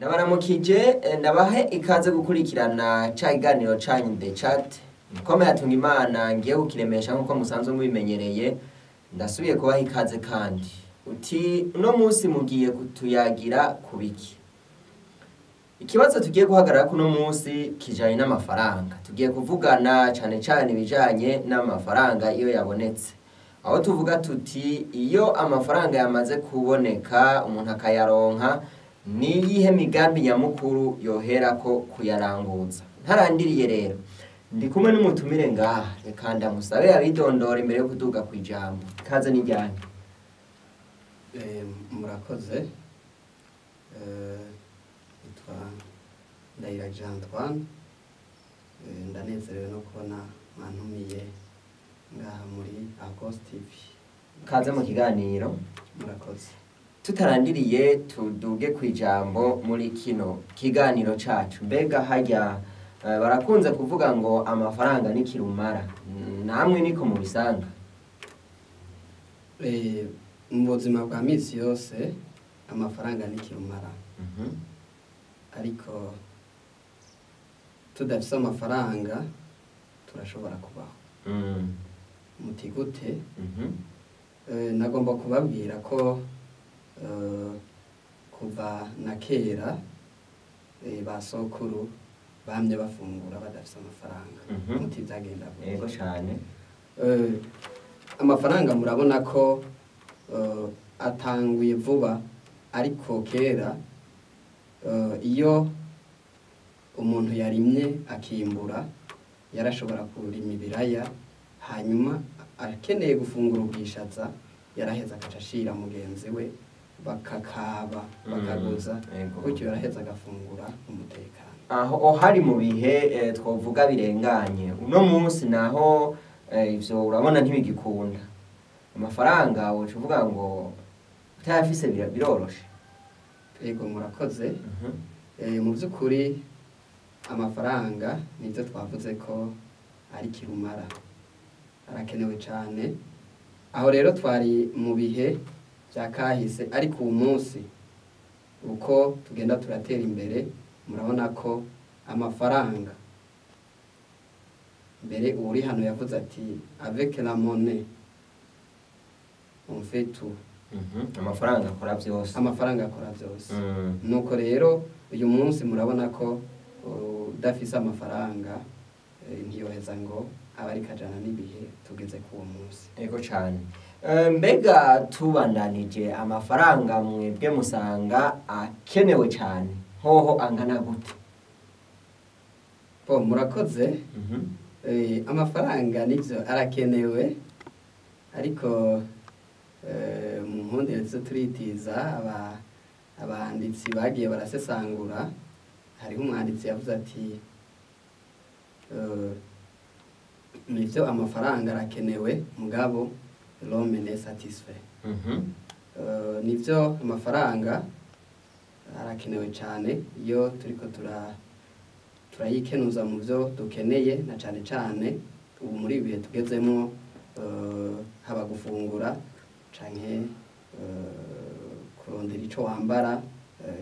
Nabaramukije ndabahe ikaze gukurikirana ca iganiro canyu The Chat. Kome yatunga Imana ngiye kukiremesha nkuko musanzwe mubimenyereye. Ndasubiye kubaha ikaze kandi. Uti uno munsi mugiye kutuyagira kubiki. Ikibazo tugiye guhagarara kuno munsi kijanye n'amafaranga. Tugiye kuvugana cane ibijanye n'amafaranga iyo yabonetse. Aho tuvuga tuti iyo amafaranga yamaze kuboneka umuntu akayaronka ni iyihe migambi nyamukuru yoherako kuyaranguza. Ntarandiriye rero ndi kumwe n'umutumire ngaha, reka ndamusabe abidondora imbere yo kuduga kwijambo. Kaze n'ijyanye. Murakoze. Nitwa Ndayiragije Antoine. Ndanezerewe no kubona mwantumiye ngaha muri Agos TV. Kaze mu kiganiro. Murakoze. Tutarandiriye tuduge kwijambo muri kino kiganiro cacu. Mbega harya barakunze kuvuga ngo amafaranga ni kirumara. Namwe niko mubisanga? Mu buzima bwa misi yose amafaranga ni kirumara. Ariko tudafise amafaranga turashobora kubaho. Muti gute? Nagomba kubabwira ko kuva na kera basokuru bamye bafungura badafise amafaranga. Muti byagenda gute? Yego cyane. Amafaranga murabona ko atanguye vuba, ariko kera iyo umuntu yarimye akimbura yarashobora kurima ibiraya, hanyuma akeneye gufungura ubwishaza yaraheza akacashira mugenzi we bakakaba bakaguza, gutyo yaraheza agafungura umutekano. Aho hari mu bihe twovuga birenganye. Uno munsi naho ivyo urabona ntibigikunda. Amafaranga wocu uvuga ngo utayafise biroroshe. Yego murakoze. Mu by'ukuri amafaranga nivyo twavuze ko ari kirumara, arakenewe cyane. Aho rero twari mu bihe bya kahise, ariko uyu munsi uko tugenda turatera imbere murabona ko amafaranga mbere uri hano yavuze ati avec la monnaie on fait tout. Amafaranga akora byose. Amafaranga akora byose. Nuko rero uyu munsi murabona ko udafise amafaranga ntiyoheza ngo abari kajana n'ibihe tugeze ku uwo munsi. Ego cyane. Mbega tubandanije amafaranga mwebwe musanga akenewe cyane hoho angana gute? Murakoze. Amafaranga nivyo arakenewe, ariko mu mpondero zo turitiza abanditsi bagiye barasesangura. Hariho umwanditsi yavuze ati nivyo amafaranga arakenewe mugabo l'homme n'est satisfait. Nivyo amafaranga arakenewe cyane iyo turiko turayikenuza mu byo dukeneye, na cyane ubu muri ibihe tugezemo haba gufungura canke kurondera ico wambara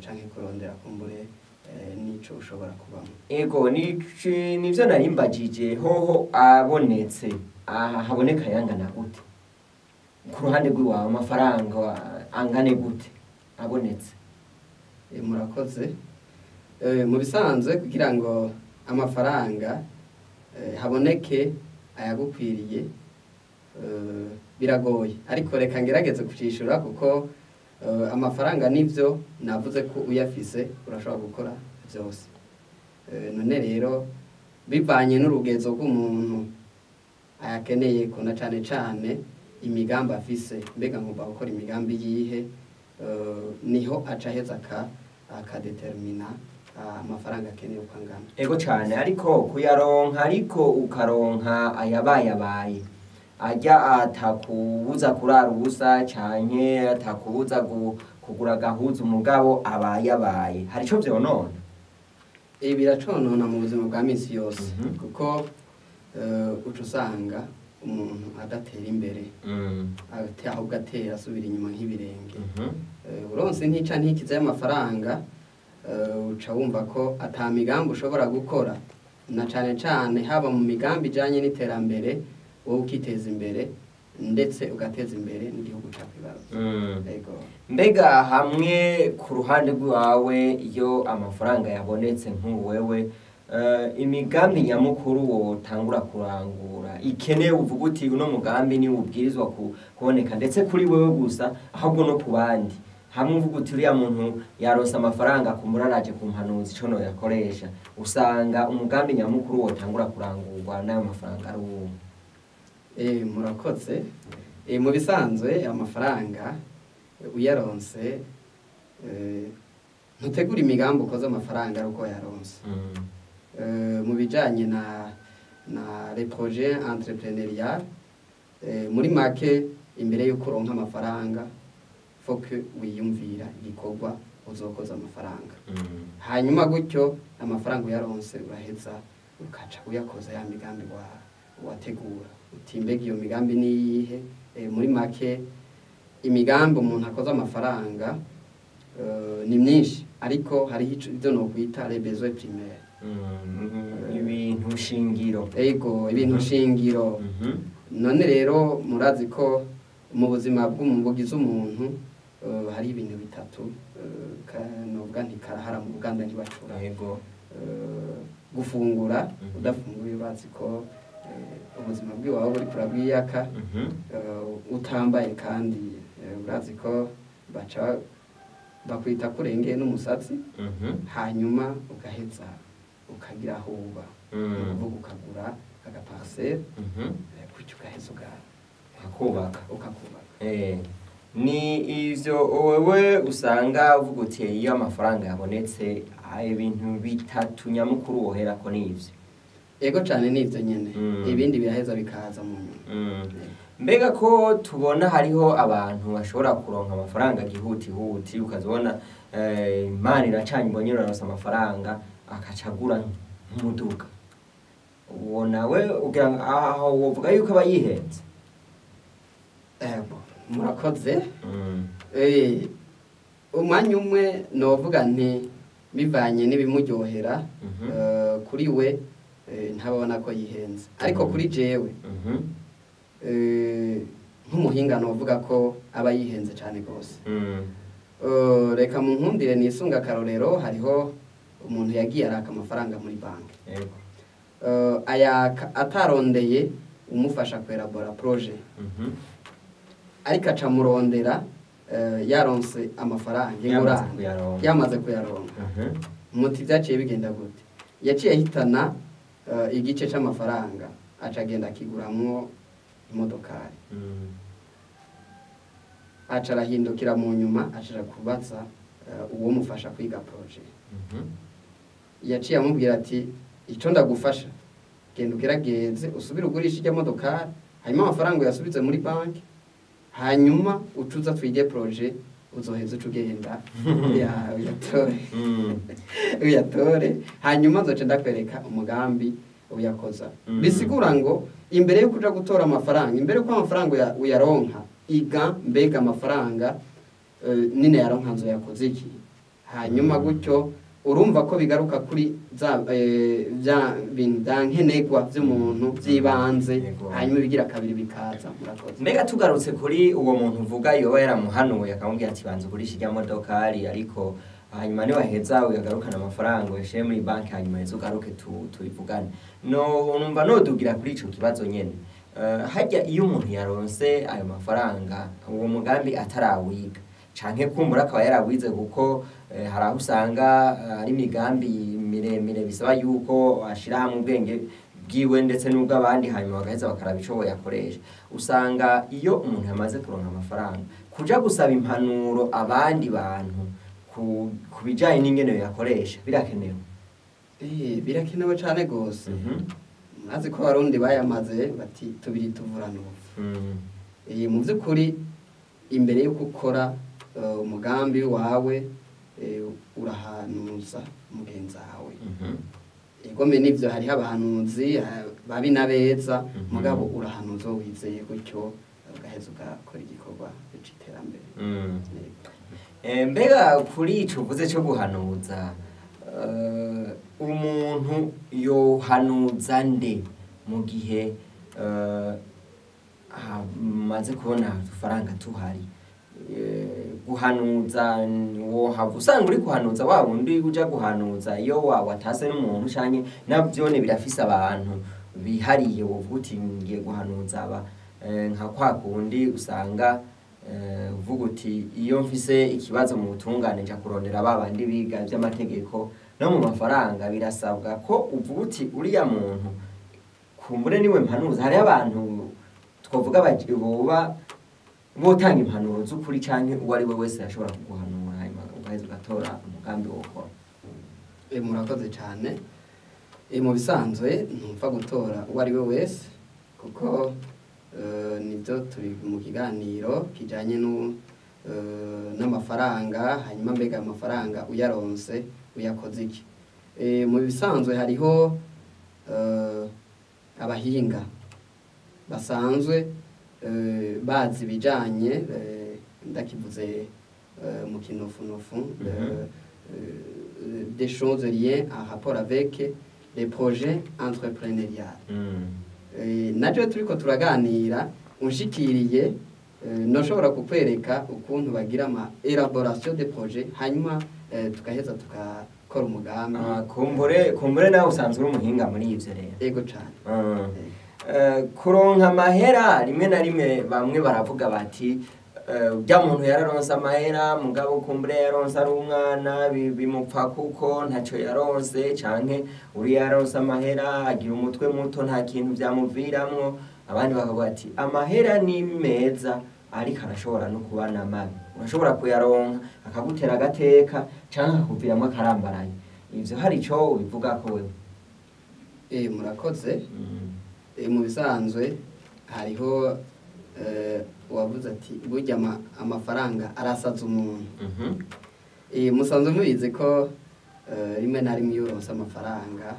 canke kurondera kumbure nico ushobora kubamo. Ego nivyo narimbajije hoho abonetse haboneka yangana gute? Ku ruhande rw'iwawe amafaranga angane gute abonetse? Murakoze. Mu bisanzwe kugira ngo amafaranga haboneke ayagukwiriye biragoye, ariko reka ngerageze kucishura kuko amafaranga nivyo navuze ko uyafise urashobora gukora byose. None rero bivanye n'urugezo rw'umuntu ayakeneye ko, na cane imigambi afise. Mbega ngomba gukora imigambi yihe, niho aca heza akadetermina amafaranga akeneye uko angana. Ego cyane. Ariko kuyaronka, ariko ukaronka ayabaye ajya atakubuza kurara ubusa canke atakubuza kugura gahuza umugabo abaye hari ico vyonona? Biraconona mu buzima bwa misi yose. Kuko uca usanga umuntu adatera imbere, ahubwo atera asubira inyuma nk'ibirenge. Uronse ntica ntikiza y'amafaranga uca wumva ko ata migambi ushobora gukora na cane cane haba mu migambi ijanye n'iterambere wowe ukiteza imbere ndetse ugateza imbere n'igihugu cakwibaruka. Yego. Mbega hamwe ku ruhande rwawe iyo amafaranga yabonetse nk'uwewe imigambi nyamukuru wotangura kurangura ikeneye uvuga uti uno mugambi ni ubwirizwa kuboneka ndetse kuri wewe gusa ahubwo no ku bandi, hamwe uvuga uti uriya muntu yaronse amafaranga kumuraraje ku mpanuzi ico no yakoresha, usanga umugambi nyamukuru wotangura kurangurwa n'ayo mafaranga ari uwo. Murakoze. Mu bisanzwe amafaranga uyaronse ntutegura imigambi ukoze amafaranga ari uko yaronse. Mu bijanye na les projets entrepreneurial muri make imbere yo kuronka amafaranga faut que wiyumvira igikorwa uzokoza amafaranga, hanyuma gutyo amafaranga uyaronse uraheza ukaca uyakoza ya migambi wategura uti mbega iyo migambi niyihe. Muri make imigambi umuntu akoze amafaranga ni myinshi, ariko hariho ivyo nokwita les besoins primaires, ibintu shingiro. Ego, ibintu shingiro. None rero murazi ko mu buzima bw'umubugizi umuntu hari ibintu bitatu novuga nti karahara mu Buganda ntibacura. Yego. Gufungura, udafunguye urazi ko ubuzima bw'iwawe buri kurabwiyaka, utambaye kandi urazi ko baca bakwita kurengeye n'umusatsi, hanyuma ugaheza ukagira aho uba, uvuga ukagura agaparcelle, gutyo ugaheza ukakubaka. Ni ivyo wewe usanga uvuga uti iyo amafaranga yabonetse ibintu bitatu nyamukuru woherako n'ivyo. Ego cane n'ivyo nyene, ibindi biraheza bikaza mu nyuma. Mbega ko tubona hariho abantu bashobora kuronka amafaranga gihutihuti, ukazibona Imana iracanye mbonye uraronse amafaranga akacagura nk'umuduga, uwo nawe ugira aho wovuga yuko aba yihenze? Murakoze. Umwanya umwe novuga nti bivanye n'ibimuryohera, kuri we ntababona ko yihenze, ariko kuri jewe nk'umuhinga novuga ko aba yihenze cyane gose. Reka mu nkundire nisunga akarorero, hariho umuntu yagiye araka amafaranga muri banki, ayaka atarondeye umufasha kwelabora projet, ariko aca murondera yaronse amafaranga ingurane yamaze kuyaronka. Muti vyaciye bigenda gute? Yaciye ahitana igice c'amafaranga aca agenda akiguramwo imodokari, aca arahindukira mu nyuma aca kubaza uwo mufasha kwiga projet. Yaciye amubwira ati ico ndagufasha genda ugerageze usubire ugurisha ijya modokari, hanyuma amafaranga uyasubize muri banki, hanyuma ucuza twige projet uzoheza ucugenda uyatore, hanyuma nzoca ndakwereka umugambi uyakoza. Bisigura ngo imbere yo kuja gutora amafaranga, imbere ko amafaranga uyaronka, iga mbega amafaranga nine yaronka nzo yakoze iki, hanyuma gutyo urumva ko bigaruka kuri bya nkenegwa by'umuntu by'ibanze, hanyuma bigira kabiri bikaza. Murakoze. Mbega tugarutse kuri uwo muntu uvuga yoba yaramuhanuye akamubwira ati banza ugurisha ijya modokari, ariko hanyuma niwaheza uyagarukana amafaranga uyashyire muri banki, hanyuma heza ugaruke tubivugane. Numva nodugira kuri ico kibazo nyene. Hajya iyo umuntu yaronse ayo mafaranga uwo mugambi atarawiga, canke kumbura akaba yarawize kuko hari aho usanga ari imigambi miremire bisaba yuko ashira hamwe ubwenge bwiwe ndetse n'ubw'abandi, hanyuma bagaheza bakaraba ico yakoresha. Usanga iyo umuntu yamaze kuronka amafaranga kuja gusaba impanuro abandi bantu ku bijanye n'ingene yakoresha birakenewe. Birakenewe cane gose. Murazi ko abarundi bayamaze bati tubiri tuvurana ubufu. Mu vy'ukuri imbere yo gukora umugambi wawe urahanuza mugenzi wawe. Igome nivyo hariho abahanuzi babi nabeza, mugabo urahanuza wizeye gutyo ugaheza ugakora igikorwa c'iterambere. Mbega kuri ico uvuze cyo guhanuza umuntu yohanuza nde mu gihe maze kubona udufaranga tuhari? Guhanuza wohava usanga uri kuhanuza wa wundi uja guhanuza iyo watase n'umuntu canke navyone birafise abantu bihariye wovuga uti ngiye guhanuza aba nka kwa kundi usanga uvuga uti iyo mfise ikibazo mu butungane nja kurondera babandi biga ivy'amategeko no mu mafaranga birasabwa ko uvuga uti uriya muntu kumbure niwe mpanuza. Hari abantu twovuga boba botanga impanuro z'ukuri canke uwo ari we wese yashobora kuguhanura hanyuma ugaheza ugatora umugambi wokora. Murakoze cyane. Mu bisanzwe ntumva gutora uwo ari we wese kuko nibyo turi mu kiganiro kijanye n'amafaranga, hanyuma mbega amafaranga uyaronse uyakoze iki. Mu bisanzwe hariho abahinga basanzwe bazi ibijanye ndakivuze mu kinofunofu des choses liées en rapport avec les projets entrepreneuriales. Naje turiko turaganira unshikiriye noshobora kukwereka ukuntu bagira ama elaboration de projet hanyuma tukaheza tukakora umugambi. Kumbure nawe usanzwe uri umuhinga muri ivyo rero. Ego cane. Kuronka amahera rimwe na rimwe bamwe baravuga bati bya muntu yararonse amahera mugabo kumbure yaronse ari umwana bimupfa kuko ntaco yaronse canke uri yaronse amahera agira umutwe muto nta kintu byamuviramwo. Abandi bakavuga ati amahera ni meza ariko arashobora no kubana mabi, urashobora kuyaronka akagutera agateka canke akakuviramwo akarambaraye. Ivyo hari ico ubivuga ko wewe? Murakoze. Mu bisanzwe hariho wavuze ati burya amafaranga arasaza umuntu. Musanzwe mubizi ko rimwe na rimwe iyo uronse amafaranga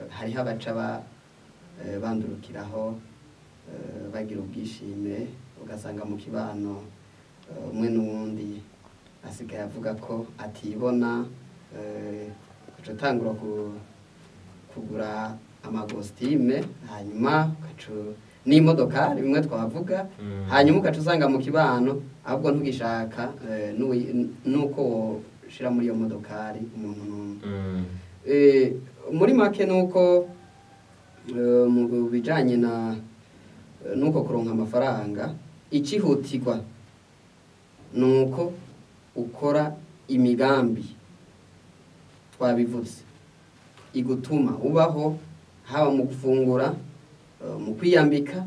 hariho abaca bandurukiraho bagira ubwishime, ugasanga mu kibano umwe n'uwundi asigaye avuga ko atibona, ugaca utangura kugura amagostime hanyuma n'imodoka bimwe twavuga hanyuma ugaca usanga mu kibano ahubwo ntugishaka nuko ushira muri iyo modokari umuntu n'umwe. Muri make nuko mu bijanye nuko kuronka amafaranga ikihutirwa nuko ukora imigambi twabivuze igutuma ubaho, haba mu gufungura, mu kwiyambika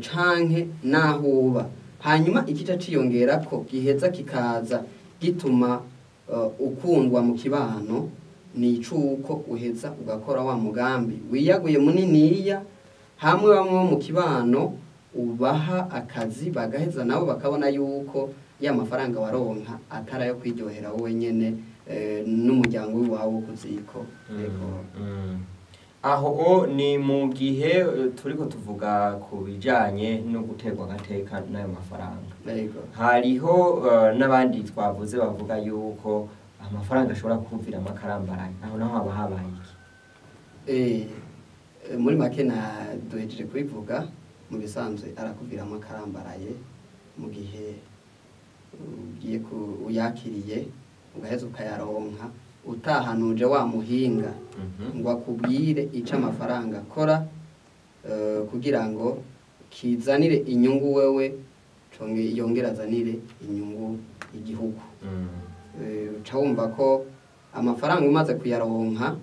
canke naho uba. Hanyuma ikica ciyongera ko giheza kikaza gituma ukundwa mu kibano ni icuko uheza ugakora wa mugambi wiyaguye muniniya, hamwe bamwe mu kibano ubaha akazi bagaheza nabo bakabona yuko ya mafaranga waronka atarayo kwiryohera wowe nyene n'umuryango wawe kuziko. Aho ni mu gihe turiko tuvuga ku bijanye no guterwa agateka n'ayo mafaranga. Hariho n'abandi twavuze bavuga yuko amafaranga ashobora kuvira amakarambaraye. Aho naho haba habaye iki? Muri make duhejeje kubivuga, mu bisanzwe arakuvira amakarambaraye mu gihe ugiye uyakiriye ugaheza ukayaronka utahanuje wa muhinga ngo akubwire ica amafaranga akora kugira ngo kizanire inyungu wewe yongera azanire inyungu igihugu. Uca wumva ko amafaranga umaze kuyaronka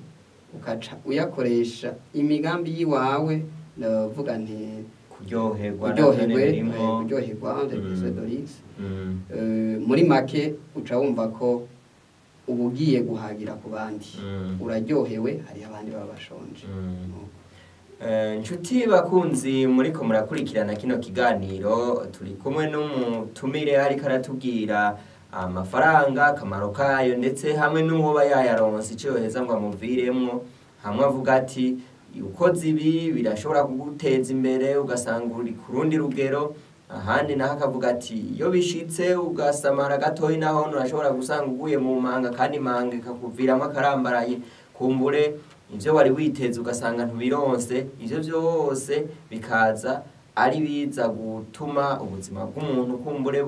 ukaca uyakoresha imigambi yiwawe, ndavuga nti kuryoherwa muri make uca wumva ko uba ugiye guhagira ku bandi, uraryohewe, hari abandi baba bashonje. Nshuti bakunzi muriko murakurikirana kino kiganiro, turi kumwe n'umutumire ariko aratubwira amafaranga akamaro kayo ndetse hamwe n'uwoba yayaronse ico yoheza ngo amuviremwo. Hamwe avuga ati ukoze ibi birashobora kuguteza imbere ugasanga uri ku rundi rugero, ahandi naho akavuga ati iyo bishitse ugasamara gatoyi naho urashobora gusanga uguye mu manga kandi manga ikakuviramo akarambaraye kumbure ivyo wari witeze ugasanga ntubironse ivyo vyose bikaza ari biza gutuma ubuzima bw'umuntu kumbure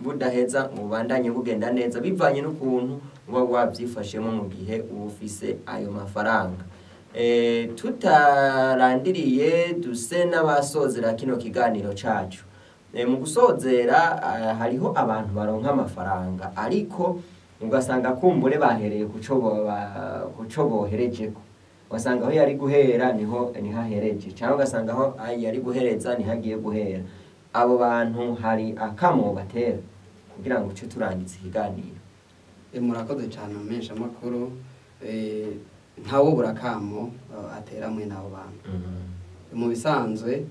budaheza ngo bubandanye bugenda neza bivanye n'ukuntu uba wavyifashemo mu gihe ufise ayo mafaranga. Tutarandiriye duse n'abasozera kino kiganiro cacu. Mu gusozera hariho abantu baronka amafaranga ariko ugasanga kumbure bahereye kuco boherejeko, ugasanga aho yari guhera niho ahereje, cyangwa ugasanga aho yari guhereza niho agiye guhera. Abo bantu hari akamo batera kugira ngo uce turangize ikiganiro. Murakoze cyane amesha makuru, ntawo burakamo atera mwe nabo bantu. Mu bisanzwe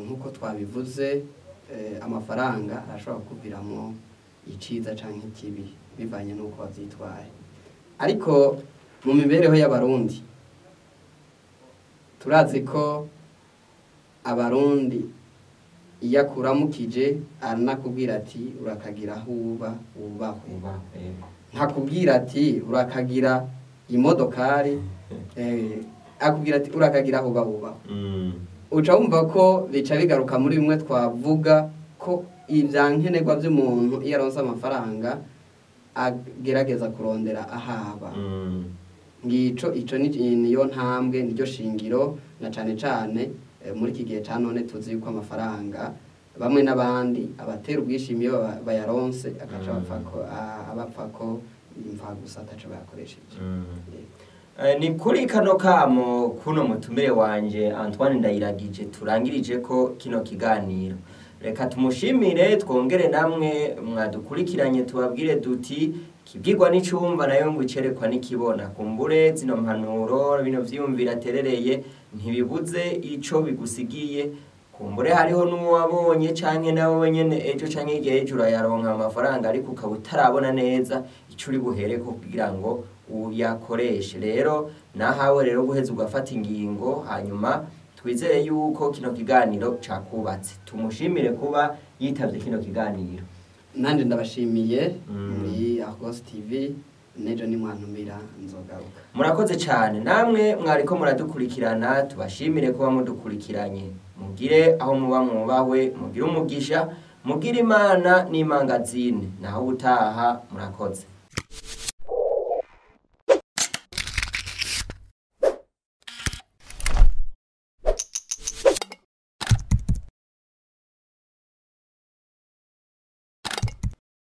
nkuko twabivuze, amafaranga arashobora kuviramo iciza canke ikibi bivanye nuko wavyitwaye, ariko mu mibereho y'abarundi turazi ko abarundi iyo akuramukije aranakubwira ati urakagira aho uba wubahwe, ntakubwira ati urakagira imodokari, akubwira ati urakagira aho uba wubahwe. Uca wumva ko bica bigaruka muri bimwe twavuga ko ivyankenerwa vy'umuntu iyo aronse amafaranga agerageza kurondera ahaba. Ico niyo ntambwe niryo shingiro, na cane cane muri iki gihe ca none tuzi yuko amafaranga bamwe n'abandi abatera ubwishimiye bayaronse agaca abapfako imva gusa ataco bayakoresheje. Ni kuri kano kamo kuno mutumire wanje Antoine Ndayiragije turangirije ko kino kiganiro. Reka tumushimire, twongere namwe mwadukurikiranye tubabwire duti kibwirwa n'icumva nayo ngo icerekwa n'ikibona. Kumbure zino mpanuro bino vyiyumvira aterereye ntibibuze ico bigusigiye. Kumbure hariho n'uwabonye canke nawe nyene ejo canke igihe ejo urayaronka amafaranga ariko ukaba utarabona neza ico uri buhereko kugira ngo uyakoreshe. Rero nahawe rero guheza ugafata ingingo, hanyuma twizere yuko kino kiganiro cakubatse. Tumushimire kuba yitavye kino kiganiro. Nanje ndabashimiye muri Argos TV, nejo ni mwantumira nzogaruka. Murakoze cyane namwe mwariko muradukurikirana, tubashimire kuba mudukurikiranye. Mugire aho muba mwubawe, mugire umugisha, mugire Imana n'imangazine. Naho utaha murakoze.